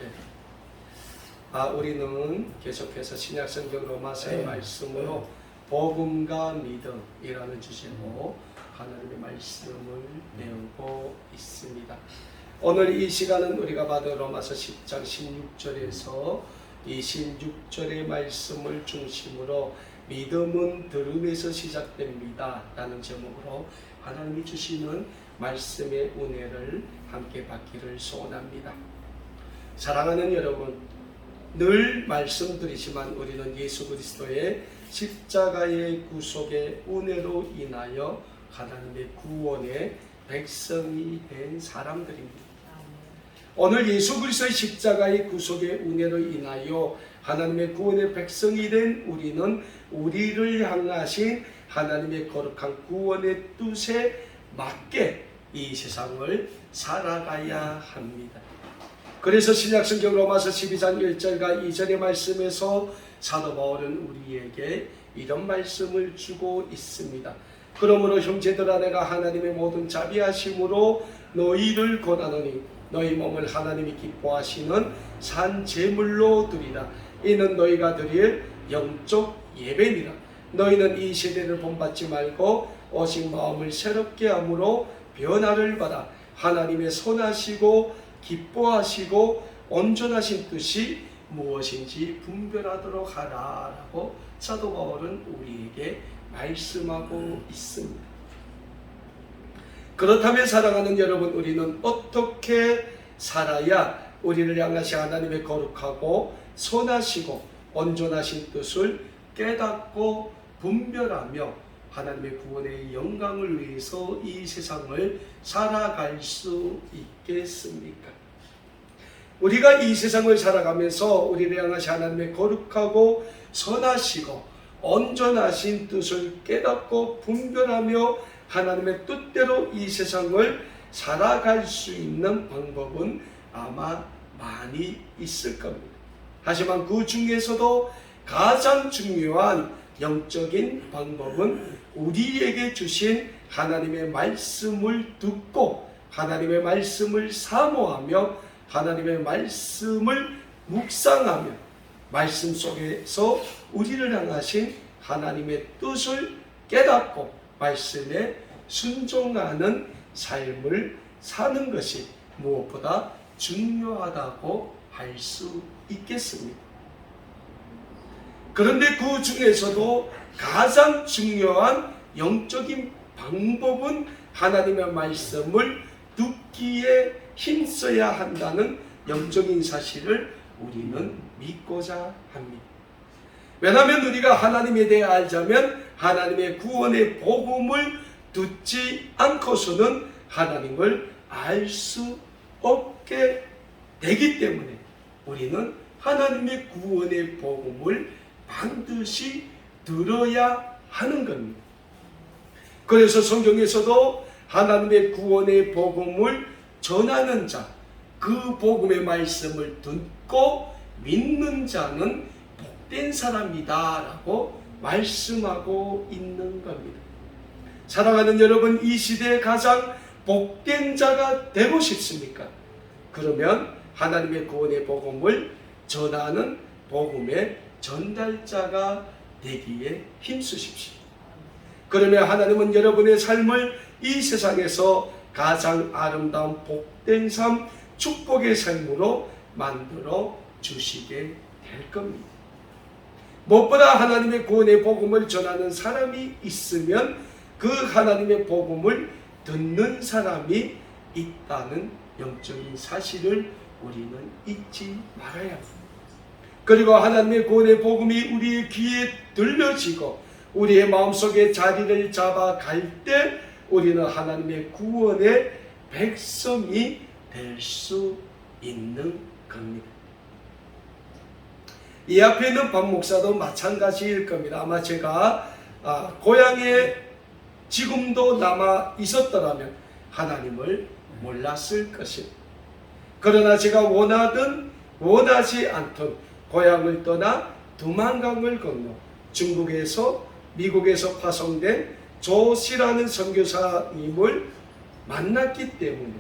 네. 우리는 계속해서 신약성경 로마서의 말씀으로 복음과 믿음이라는 주제로 하나님의 말씀을 배우고 있습니다. 오늘 이 시간은 우리가 받은 로마서 10장 16절에서 26절의 말씀을 중심으로 믿음은 들음에서 시작됩니다 라는 제목으로 하나님이 주시는 말씀의 은혜를 함께 받기를 소원합니다. 사랑하는 여러분, 늘 말씀드리지만 우리는 예수 그리스도의 십자가의 구속의 은혜로 인하여 하나님의 구원의 백성이 된 사람들입니다. 오늘 예수 그리스도의 십자가의 구속의 은혜로 인하여 하나님의 구원의 백성이 된 우리는 우리를 향하신 하나님의 거룩한 구원의 뜻에 맞게 이 세상을 살아가야 합니다. 그래서 신약성경 로마서 12장 1절과 2절의 말씀에서 사도 바울은 우리에게 이런 말씀을 주고 있습니다. 그러므로 형제들아, 내가 하나님의 모든 자비하심으로 너희를 권하노니 너희 몸을 하나님이 기뻐하시는 산 제물로 드리라. 이는 너희가 드릴 영적 예배니라. 너희는 이 세대를 본받지 말고 오직 마음을 새롭게 함으로 변화를 받아 하나님의 선하시고 기뻐하시고 온전하신 뜻이 무엇인지 분별하도록 하라 라고 사도 바울은 우리에게 말씀하고 있습니다. 그렇다면 사랑하는 여러분, 우리는 어떻게 살아야 우리를 향하신 하나님의 거룩하고 선하시고 온전하신 뜻을 깨닫고 분별하며 하나님의 구원의 영광을 위해서 이 세상을 살아갈 수 있겠습니까? 우리가 이 세상을 살아가면서 우리를 향하신 하나님의 거룩하고 선하시고 온전하신 뜻을 깨닫고 분별하며 하나님의 뜻대로 이 세상을 살아갈 수 있는 방법은 아마 많이 있을 겁니다. 하지만 그 중에서도 가장 중요한 영적인 방법은 우리에게 주신 하나님의 말씀을 듣고 하나님의 말씀을 사모하며 하나님의 말씀을 묵상하며 말씀 속에서 우리를 향하신 하나님의 뜻을 깨닫고 말씀에 순종하는 삶을 사는 것이 무엇보다 중요하다고 할 수 있겠습니다. 그런데 그 중에서도 가장 중요한 영적인 방법은 하나님의 말씀을 듣기에 힘써야 한다는 영적인 사실을 우리는 믿고자 합니다. 왜냐하면 우리가 하나님에 대해 알자면 하나님의 구원의 복음을 듣지 않고서는 하나님을 알 수 없게 되기 때문에 우리는 하나님의 구원의 복음을 반드시 들어야 하는 겁니다. 그래서 성경에서도 하나님의 구원의 복음을 전하는 자, 그 복음의 말씀을 듣고 믿는 자는 복된 사람이다 라고 말씀하고 있는 겁니다. 사랑하는 여러분, 이 시대에 가장 복된 자가 되고 싶습니까? 그러면 하나님의 구원의 복음을 전하는 복음의 전달자가 되기에 힘쓰십시오. 그러면 하나님은 여러분의 삶을 이 세상에서 가장 아름다운 복된 삶, 축복의 삶으로 만들어 주시게 될 겁니다. 무엇보다 하나님의 구원의 복음을 전하는 사람이 있으면 그 하나님의 복음을 듣는 사람이 있다는 영적인 사실을 우리는 잊지 말아야 합니다. 그리고 하나님의 구원의 복음이 우리의 귀에 들려지고 우리의 마음속에 자리를 잡아갈 때 우리는 하나님의 구원의 백성이 될 수 있는 겁니다. 이 앞에 있는 박 목사도 마찬가지일 겁니다. 아마 제가 고향에 지금도 남아 있었더라면 하나님을 몰랐을 것입니다. 그러나 제가 원하든 원하지 않든 고향을 떠나 두만강을 건너 중국에서 미국에서 파송된 조씨라는 선교사님을 만났기 때문에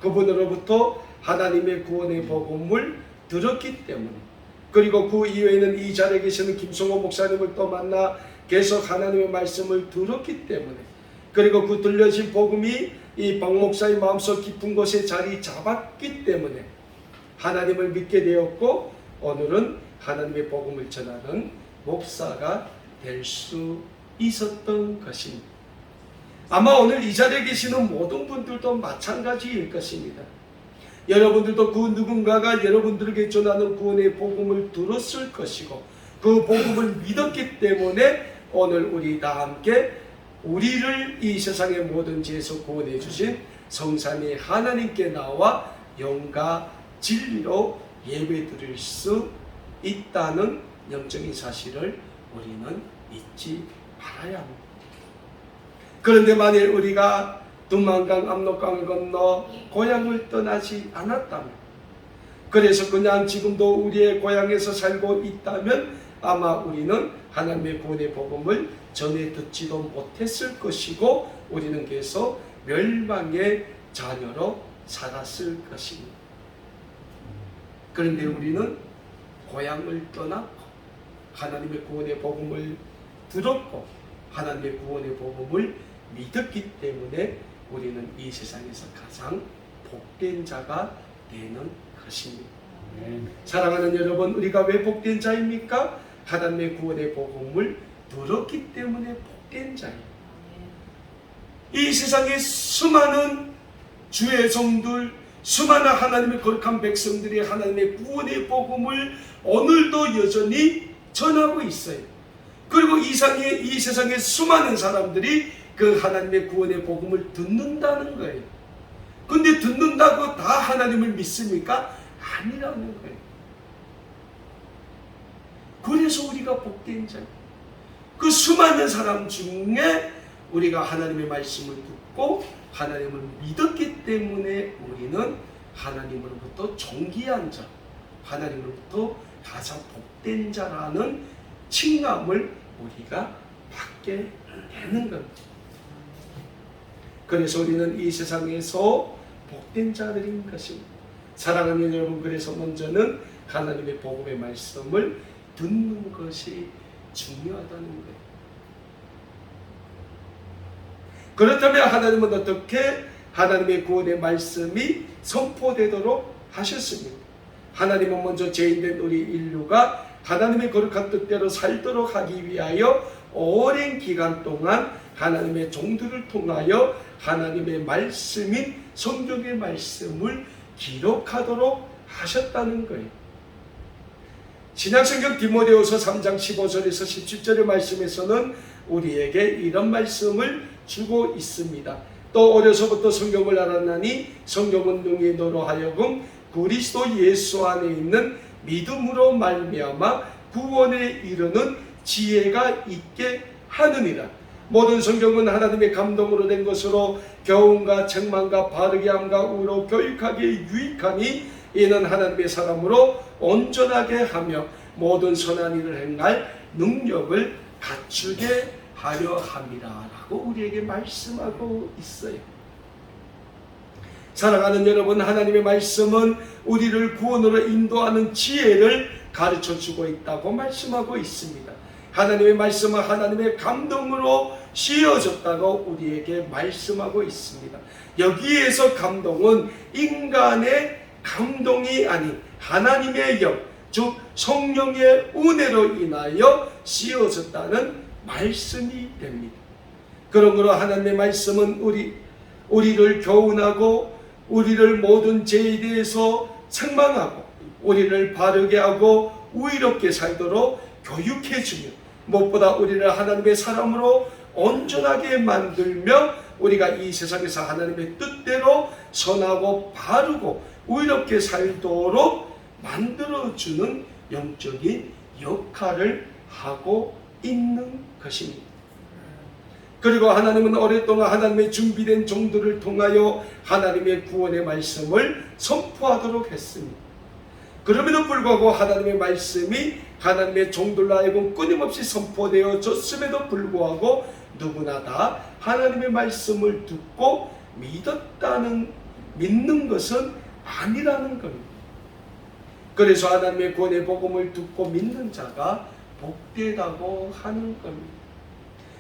그분으로부터 하나님의 구원의 복음을 들었기 때문에, 그리고 그 이후에는 이 자리에 계시는 김성호 목사님을 또 만나 계속 하나님의 말씀을 들었기 때문에, 그리고 그 들려진 복음이 이 박 목사의 마음속 깊은 곳에 자리 잡았기 때문에 하나님을 믿게 되었고, 오늘은 하나님의 복음을 전하는 목사가 될 수 있었던 것입니다. 아마 오늘 이 자리에 계시는 모든 분들도 마찬가지일 것입니다. 여러분들도 그 누군가가 여러분들에게 전하는 구원의 복음을 들었을 것이고, 그 복음을 믿었기 때문에 오늘 우리 다 함께 우리를 이 세상의 모든 죄에서 구원해 주신 성삼위 하나님께 나와 영과 진리로 예배드릴 수 있다는 영적인 사실을 우리는 잊지 말아야 합니다. 그런데 만일 우리가 두만강 압록강을 건너 고향을 떠나지 않았다면, 그래서 그냥 지금도 우리의 고향에서 살고 있다면 아마 우리는 하나님의 구원의 복음을 전해 듣지도 못했을 것이고, 우리는 계속 멸망의 자녀로 살았을 것입니다. 그런데 우리는 고향을 떠났고 하나님의 구원의 복음을 들었고 하나님의 구원의 복음을 믿었기 때문에 우리는 이 세상에서 가장 복된 자가 되는 것입니다. 사랑하는 여러분, 우리가 왜 복된 자입니까? 하나님의 구원의 복음을 들었기 때문에 복된 자예요. 이 세상에 수많은 주의 종들, 수많은 하나님의 거룩한 백성들이 하나님의 구원의 복음을 오늘도 여전히 전하고 있어요. 그리고 이 세상에 수많은 사람들이 그 하나님의 구원의 복음을 듣는다는 거예요. 근데 듣는다고 다 하나님을 믿습니까? 아니라는 거예요. 그래서 우리가 복된 자예요. 그 수많은 사람 중에 우리가 하나님의 말씀을 듣고 하나님을 믿었기 때문에 우리는 하나님으로부터 존귀한 자, 하나님으로부터 가장 복된 자라는 칭함을 우리가 받게 되는 겁니다. 그래서 우리는 이 세상에서 복된 자들인 것입니다. 사랑하는 여러분, 그래서 먼저는 하나님의 복음의 말씀을 듣는 것이 중요하다는 거예요. 그렇다면 하나님은 어떻게 하나님의 구원의 말씀이 선포되도록 하셨습니까? 하나님은 먼저 죄인된 우리 인류가 하나님의 거룩한 뜻대로 살도록 하기 위하여 오랜 기간 동안 하나님의 종들을 통하여 하나님의 말씀인 성경의 말씀을 기록하도록 하셨다는 거예요. 신약성경 디모데후서 3장 15절에서 17절의 말씀에서는 우리에게 이런 말씀을 주고 있습니다. 또 어려서부터 성경을 알았나니 성경은 능히 너로 하여금 그리스도 예수 안에 있는 믿음으로 말미암아 구원에 이르는 지혜가 있게 하느니라. 모든 성경은 하나님의 감동으로 된 것으로 교훈과 책망과 바르게 함과 우로 교육하기에 유익하니 이는 하나님의 사람으로 온전하게 하며 모든 선한 일을 행할 능력을 갖추게 하려 함이라 라고 우리에게 말씀하고 있어요. 사랑하는 여러분, 하나님의 말씀은 우리를 구원으로 인도하는 지혜를 가르쳐주고 있다고 말씀하고 있습니다. 하나님의 말씀은 하나님의 감동으로 씌워졌다고 우리에게 말씀하고 있습니다. 여기에서 감동은 인간의 감동이 아닌 하나님의 영, 즉 성령의 은혜로 인하여 씌워졌다는 말씀이 됩니다. 그러므로 하나님의 말씀은 우리를 교훈하고 우리를 모든 죄에 대해서 책망하고 우리를 바르게 하고 의롭게 살도록 교육해주며 무엇보다 우리를 하나님의 사람으로 온전하게 만들며 우리가 이 세상에서 하나님의 뜻대로 선하고 바르고 의롭게 살도록 만들어주는 영적인 역할을 하고 있는 것입니다. 그리고 하나님은 오랫동안 하나님의 준비된 종들을 통하여 하나님의 구원의 말씀을 선포하도록 했습니다. 그럼에도 불구하고 하나님의 말씀이 하나님의 종들로 하여금 끊임없이 선포되어졌음에도 불구하고 누구나 다 하나님의 말씀을 듣고 믿는 것은 아니라는 겁니다. 그래서 하나님의 구원의 복음을 듣고 믿는 자가 복되다고 하는 겁니다.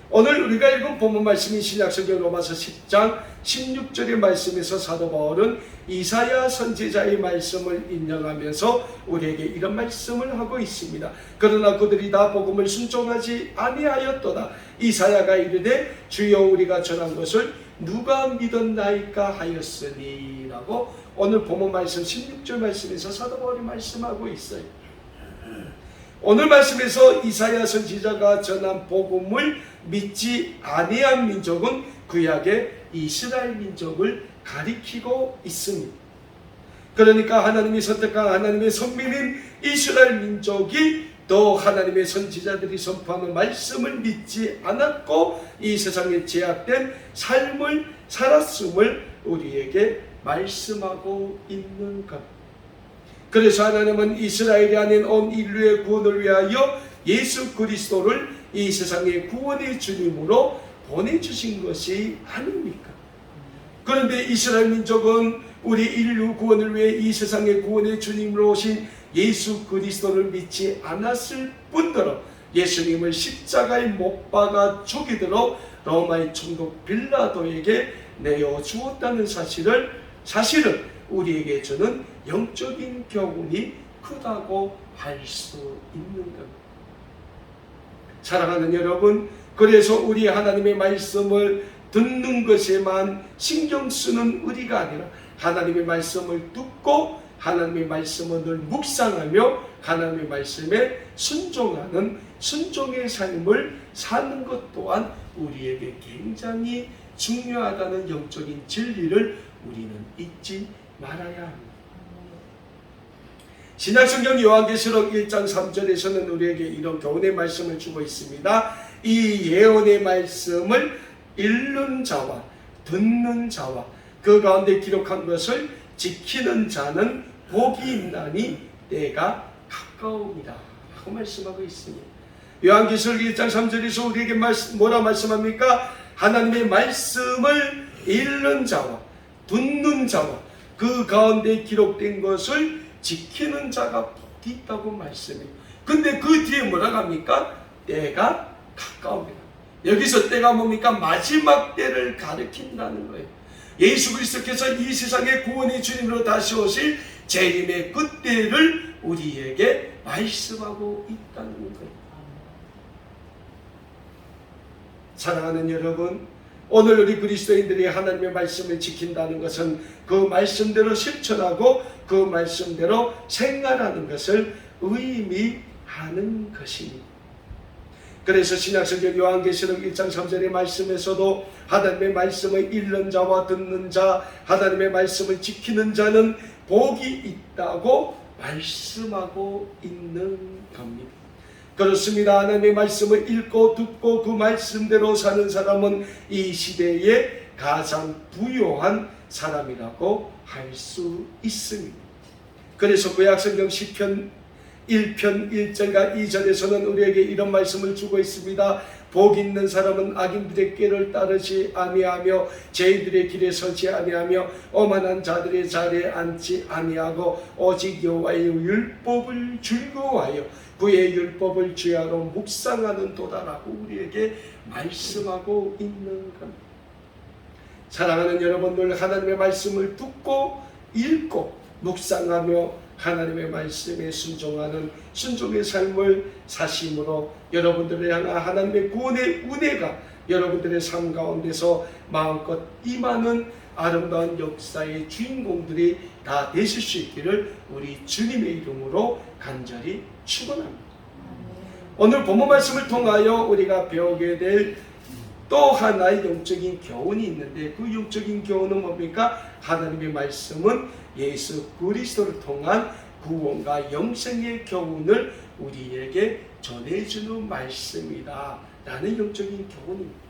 오늘 우리가 읽은 본문 말씀이 신약성경 로마서 10장 16절의 말씀에서 사도 바울은 이사야 선지자의 말씀을 인용하면서 우리에게 이런 말씀을 하고 있습니다. 그러나 그들이 다 복음을 순종하지 아니하였도다. 이사야가 이르되 주여 우리가 전한 것을 누가 믿었나이까 하였으니 라고 오늘 본문 말씀 16절 말씀에서 사도 바울이 말씀하고 있어요. 오늘 말씀에서 이사야 선지자가 전한 복음을 믿지 아니한 민족은 구약의 이스라엘 민족을 가리키고 있습니다. 그러니까 하나님이 선택한 하나님의 선민인 이스라엘 민족이 또 하나님의 선지자들이 선포하는 말씀을 믿지 않았고 이 세상에 제약된 삶을 살았음을 우리에게 말씀하고 있는 것. 그래서 하나님은 이스라엘이 아닌 온 인류의 구원을 위하여 예수 그리스도를 이 세상의 구원의 주님으로 보내주신 것이 아닙니까? 그런데 이스라엘 민족은 우리 인류 구원을 위해 이 세상의 구원의 주님으로 오신 예수 그리스도를 믿지 않았을 뿐더러 예수님을 십자가에 못 박아 죽이도록 로마의 총독 빌라도에게 내어주었다는 사실은 우리에게 주는 영적인 교훈이 크다고 할 수 있는 겁니다. 사랑하는 여러분, 그래서 우리 하나님의 말씀을 듣는 것에만 신경 쓰는 우리가 아니라 하나님의 말씀을 듣고 하나님의 말씀을 늘 묵상하며 하나님의 말씀에 순종하는 순종의 삶을 사는 것 또한 우리에게 굉장히 중요하다는 영적인 진리를 우리는 잊지 말아야 합니다. 신약성경 요한계시록 1장 3절에서는 우리에게 이런 교훈의 말씀을 주고 있습니다. 이 예언의 말씀을 읽는 자와 듣는 자와 그 가운데 기록한 것을 지키는 자는 복이 있나니 때가 가까웁니다 라고 말씀하고 있습니다. 요한계시록 1장 3절에서 우리에게 뭐라 말씀합니까? 하나님의 말씀을 읽는 자와 듣는 자와 그 가운데 기록된 것을 지키는 자가 복이 있다고 말씀해요. 근데 그 뒤에 뭐라고 합니까? 때가 가까웁니다. 여기서 때가 뭡니까? 마지막 때를 가리킨다는 거예요. 예수 그리스도께서 이 세상의 구원의 주님으로 다시 오실 재림의 그때를 우리에게 말씀하고 있다는 거예요. 사랑하는 여러분, 오늘 우리 그리스도인들이 하나님의 말씀을 지킨다는 것은 그 말씀대로 실천하고 그 말씀대로 생활하는 것을 의미하는 것입니다. 그래서 신약성경 요한계시록 1장 3절의 말씀에서도 하나님의 말씀을 읽는 자와 듣는 자, 하나님의 말씀을 지키는 자는 복이 있다고 말씀하고 있는 겁니다. 그렇습니다. 하나님의 말씀을 읽고 듣고 그 말씀대로 사는 사람은 이 시대에 가장 부요한 사람이라고 할 수 있습니다. 그래서 구약성경 시편 1편 1절과 2절에서는 우리에게 이런 말씀을 주고 있습니다. 복 있는 사람은 악인들의 꾀를 따르지 아니하며 죄인들의 길에 서지 아니하며 오만한 자들의 자리에 앉지 아니하고 오직 여호와의 율법을 즐거워하여 그의 율법을 주야로 묵상하는 도다라고 우리에게 말씀하고 있는 겁니다. 사랑하는 여러분들, 하나님의 말씀을 듣고 읽고 묵상하며 하나님의 말씀에 순종하는 순종의 삶을 사심으로 여러분들을 향한 하나님의 구원의 은혜가 여러분들의 삶 가운데서 마음껏 임하는 아름다운 역사의 주인공들이 다 되실 수 있기를 우리 주님의 이름으로 간절히 축원합니다. 오늘 본문 말씀을 통하여 우리가 배우게 될 또 하나의 영적인 교훈이 있는데 그 영적인 교훈은 뭡니까? 하나님의 말씀은 예수 그리스도를 통한 구원과 영생의 교훈을 우리에게 전해주는 말씀이다 라는 영적인 교훈입니다.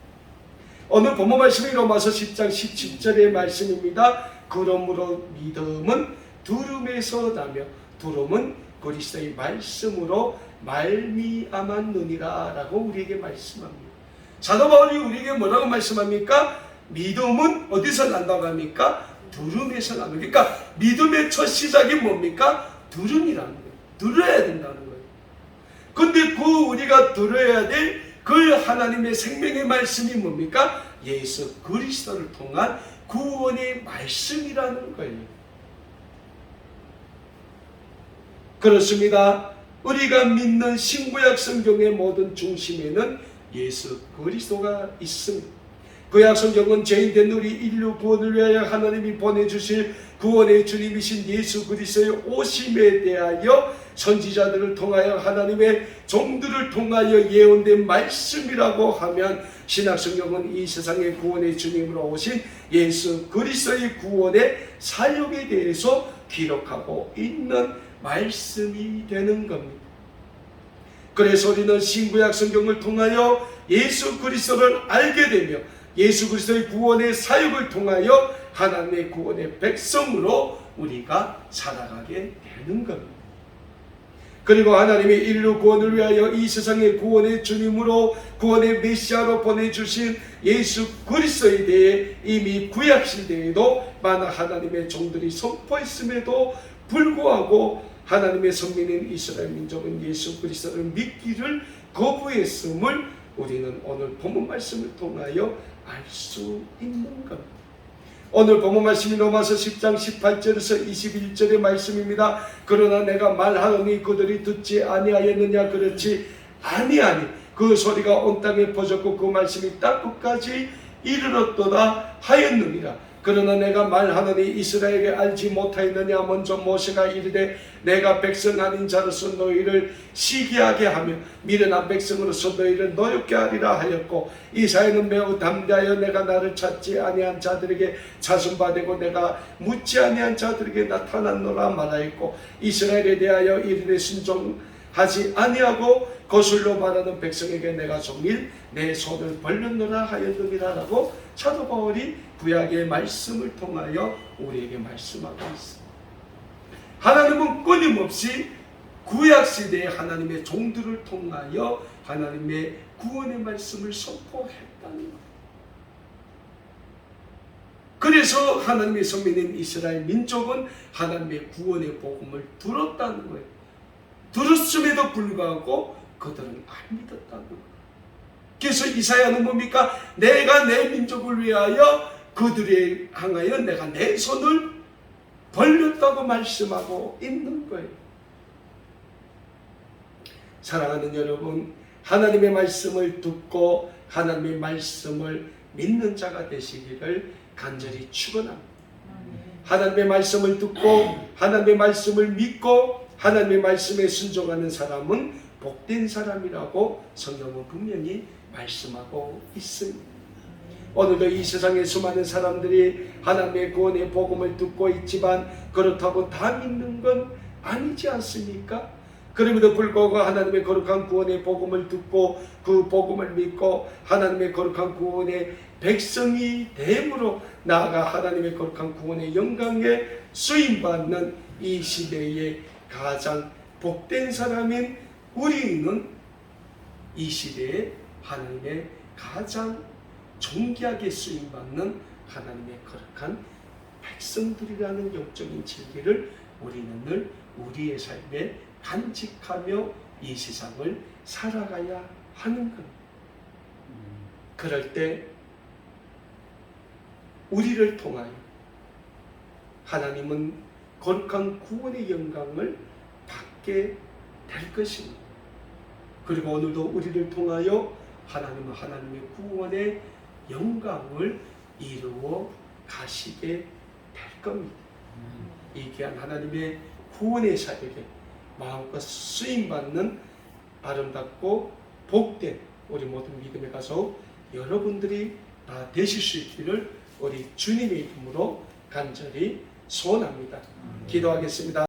오늘 본문 말씀이 로마서 10장 17절의 말씀입니다. 그러므로 믿음은 들음에서 나며 들음은 그리스도의 말씀으로 말미암았느니라 라고 우리에게 말씀합니다. 사도 바울이 우리에게 뭐라고 말씀합니까? 믿음은 어디서 난다고 합니까? 들음에서 납니다. 그러니까 믿음의 첫 시작이 뭡니까? 들음이라는 거예요. 들어야 된다는 거예요. 근데 그 우리가 들어야 될 그 하나님의 생명의 말씀이 뭡니까? 예수 그리스도를 통한 구원의 말씀이라는 거예요. 그렇습니다. 우리가 믿는 신구약 성경의 모든 중심에는 예수 그리스도가 있습니다. 구약 성경은 죄인된 우리 인류 구원을 위하여 하나님이 보내주실 구원의 주님이신 예수 그리스도의 오심에 대하여 선지자들을 통하여 하나님의 종들을 통하여 예언된 말씀이라고 하면 신약 성경은 이 세상의 구원의 주님으로 오신 예수 그리스도의 구원의 사역에 대해서 기록하고 있는 말씀이 되는 겁니다. 그래서 우리는 신구약 성경을 통하여 예수 그리스도를 알게 되며 예수 그리스도의 구원의 사역을 통하여 하나님의 구원의 백성으로 우리가 살아가게 되는 겁니다. 그리고 하나님의 인류 구원을 위하여 이 세상의 구원의 주님으로 구원의 메시아로 보내주신 예수 그리스도에 대해 이미 구약시대에도 많은 하나님의 종들이 선포했음에도 불구하고 하나님의 선민인 이스라엘 민족은 예수 그리스도를 믿기를 거부했음을 우리는 오늘 본문 말씀을 통하여 알 수 있는 겁니다. 오늘 본문 말씀이 로마서 10장 18절에서 21절의 말씀입니다. 그러나 내가 말하노니 그들이 듣지 아니하였느냐? 그렇지 아니하니 그 소리가 온 땅에 퍼졌고 그 말씀이 땅끝까지 이르렀도다 하였느니라. 그러나 내가 말하노니 이스라엘에 알지 못하였느냐? 먼저 모세가 이르되 내가 백성 아닌 자로서 너희를 시기하게 하며 미련한 백성으로서 너희를 노엽게 하리라 하였고 이사야는 매우 담대하여 내가 나를 찾지 아니한 자들에게 자선받고 내가 묻지 아니한 자들에게 나타났노라 말하였고 이스라엘에 대하여 이르되 순종하지 아니하고 거슬러 말하는 백성에게 내가 종일 내 손을 벌렸노라 하였느니라 라고 사도 바울이 구약의 말씀을 통하여 우리에게 말씀하고 있습니다. 하나님은 끊임없이 구약시대의 하나님의 종들을 통하여 하나님의 구원의 말씀을 선포했다는 것. 그래서 하나님의 선민인 이스라엘 민족은 하나님의 구원의 복음을 들었다는 거예요. 들었음에도 불구하고 그들은 안 믿었다는 거예요. 그래서 이사야는 뭡니까? 내가 내 민족을 위하여 그들에 향하여 내가 내 손을 벌렸다고 말씀하고 있는 거예요. 사랑하는 여러분, 하나님의 말씀을 듣고 하나님의 말씀을 믿는 자가 되시기를 간절히 축원합니다. 하나님의 말씀을 듣고 하나님의 말씀을 믿고 하나님의 말씀에 순종하는 사람은 복된 사람이라고 성경은 분명히 말씀하고 있습니다. 오늘도 이 세상에 수많은 사람들이 하나님의 구원의 복음을 듣고 있지만 그렇다고 다 믿는 건 아니지 않습니까? 그럼에도 불구하고 하나님의 거룩한 구원의 복음을 듣고 그 복음을 믿고 하나님의 거룩한 구원의 백성이 됨으로 나아가 하나님의 거룩한 구원의 영광에 쓰임받는 이 시대의 가장 복된 사람인 우리는 이 시대에 하나님의 가장 존귀하게 쓰임받는 하나님의 거룩한 백성들이라는 영적인 진리를 우리는 늘 우리의 삶에 간직하며 이 세상을 살아가야 하는 것. 그럴 때 우리를 통하여 하나님은 거룩한 구원의 영광을 받게 될 것입니다. 그리고 오늘도 우리를 통하여 하나님은 하나님의 구원의 영광을 이루어 가시게 될 겁니다. 이 귀한 하나님의 구원의 사역에 마음껏 쓰임받는 아름답고 복된 우리 모든 믿음의 가족 여러분들이 다 되실 수 있기를 우리 주님의 이름으로 간절히 소원합니다. 기도하겠습니다.